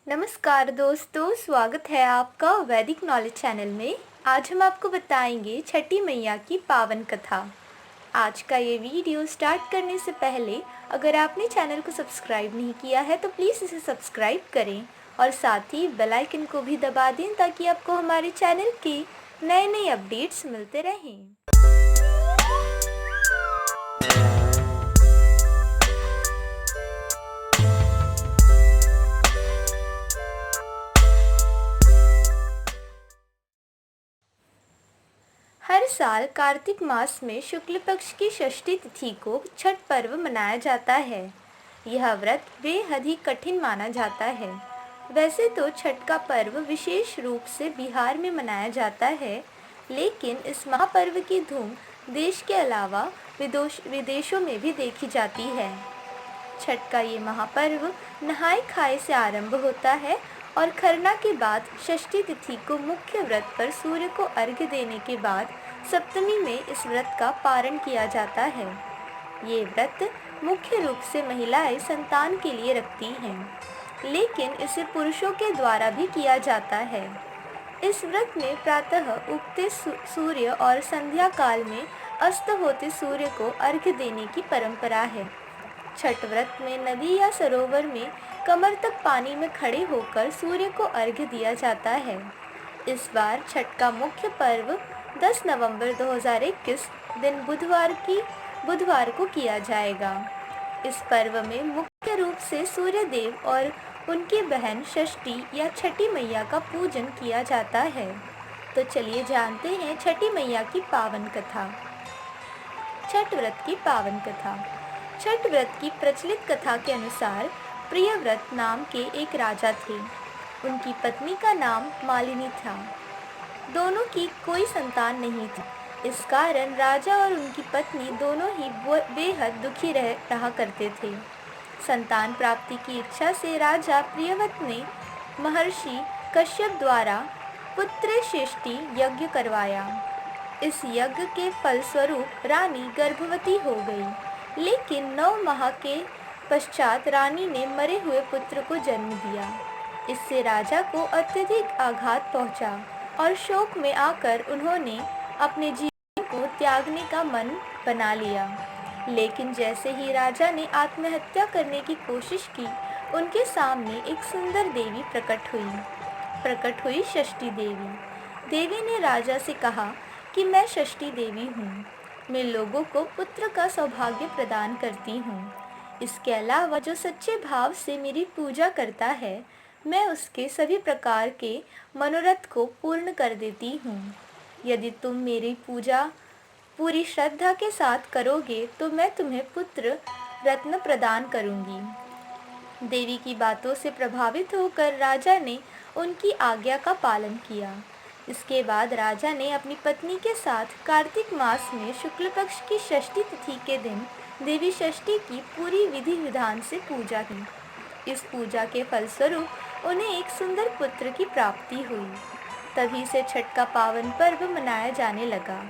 नमस्कार दोस्तों, स्वागत है आपका वैदिक नॉलेज चैनल में। आज हम आपको बताएंगे छठी मैया की पावन कथा। आज का ये वीडियो स्टार्ट करने से पहले अगर आपने चैनल को सब्सक्राइब नहीं किया है तो प्लीज़ इसे सब्सक्राइब करें और साथ ही बेल आइकन को भी दबा दें ताकि आपको हमारे चैनल के नए नए अपडेट्स मिलते रहें। हर साल कार्तिक मास में शुक्ल पक्ष की षष्ठी तिथि को छठ पर्व मनाया जाता है। यह व्रत बेहद ही कठिन माना जाता है। वैसे तो छठ का पर्व विशेष रूप से बिहार में मनाया जाता है, लेकिन इस महापर्व की धूम देश के अलावा विदेशों में भी देखी जाती है। छठ का ये महापर्व नहाय खाए से आरंभ होता है और खरना के बाद षष्ठी तिथि को मुख्य व्रत पर सूर्य को अर्घ्य देने के बाद सप्तमी में इस व्रत का पारण किया जाता है। ये व्रत मुख्य रूप से महिलाएं संतान के लिए रखती हैं, लेकिन इसे पुरुषों के द्वारा भी किया जाता है। इस व्रत में प्रातः उगते सूर्य और संध्या काल में अस्त होते सूर्य को अर्घ्य देने की परंपरा है। छठ व्रत में नदी या सरोवर में कमर तक पानी में खड़े होकर सूर्य को अर्घ्य दिया जाता है। इस बार छठ का मुख्य पर्व 10 नवंबर 2021 दिन बुधवार को किया जाएगा। इस पर्व में मुख्य रूप से सूर्य देव और उनकी बहन षष्ठी या छठी मैया का पूजन किया जाता है। तो चलिए जानते हैं छठी मैया की पावन कथा। छठ व्रत की पावन कथा। छठ व्रत की प्रचलित कथा के अनुसार प्रियव्रत नाम के एक राजा थे। उनकी पत्नी का नाम मालिनी था। दोनों की कोई संतान नहीं थी। इस कारण राजा और उनकी पत्नी दोनों ही बेहद दुखी रहा करते थे। संतान प्राप्ति की इच्छा से राजा प्रियव्रत ने महर्षि कश्यप द्वारा पुत्र श्रेष्ठी यज्ञ करवाया। इस यज्ञ के फलस्वरूप रानी गर्भवती हो गई, लेकिन 9 माह के पश्चात रानी ने मरे हुए पुत्र को जन्म दिया। इससे राजा को अत्यधिक आघात पहुंचा और शोक में आकर उन्होंने अपने जीवन को त्यागने का मन बना लिया। लेकिन जैसे ही राजा ने आत्महत्या करने की कोशिश की, उनके सामने एक सुंदर देवी प्रकट हुई षष्ठी देवी। देवी ने राजा से कहा कि मैं षष्ठी देवी हूँ। मैं लोगों को पुत्र का सौभाग्य प्रदान करती हूँ। इसके अलावा जो सच्चे भाव से मेरी पूजा करता है, मैं उसके सभी प्रकार के मनोरथ को पूर्ण कर देती हूँ। यदि तुम मेरी पूजा पूरी श्रद्धा के साथ करोगे तो मैं तुम्हें पुत्र रत्न प्रदान करूँगी। देवी की बातों से प्रभावित होकर राजा ने उनकी आज्ञा का पालन किया। इसके बाद राजा ने अपनी पत्नी के साथ कार्तिक मास में शुक्ल पक्ष की षष्ठी तिथि के दिन देवी षष्ठी की पूरी विधि विधान से पूजा की। इस पूजा के फलस्वरूप उन्हें एक सुंदर पुत्र की प्राप्ति हुई। तभी से छठ का पावन पर्व मनाया जाने लगा।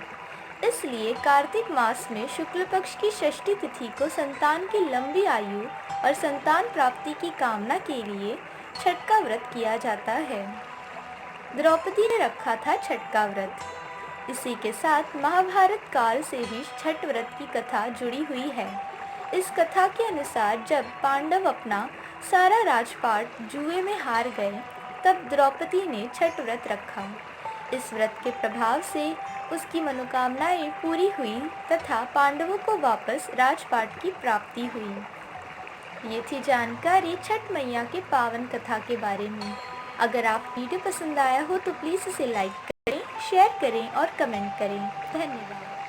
इसलिए कार्तिक मास में शुक्ल पक्ष की षष्ठी तिथि को संतान की लंबी आयु और संतान प्राप्ति की कामना के लिए छठ का व्रत किया जाता है। द्रौपदी ने रखा था छठ का व्रत। इसी के साथ महाभारत काल से भी छठ व्रत की कथा जुड़ी हुई है। इस कथा के अनुसार जब पांडव अपना सारा राजपाट जुए में हार गए, तब द्रौपदी ने छठ व्रत रखा। इस व्रत के प्रभाव से उसकी मनोकामनाएं पूरी हुई तथा पांडवों को वापस राजपाट की प्राप्ति हुई। ये थी जानकारी छठ मैया के पावन कथा के बारे में। अगर आप वीडियो पसंद आया हो तो प्लीज़ इसे लाइक करें, शेयर करें और कमेंट करें। धन्यवाद।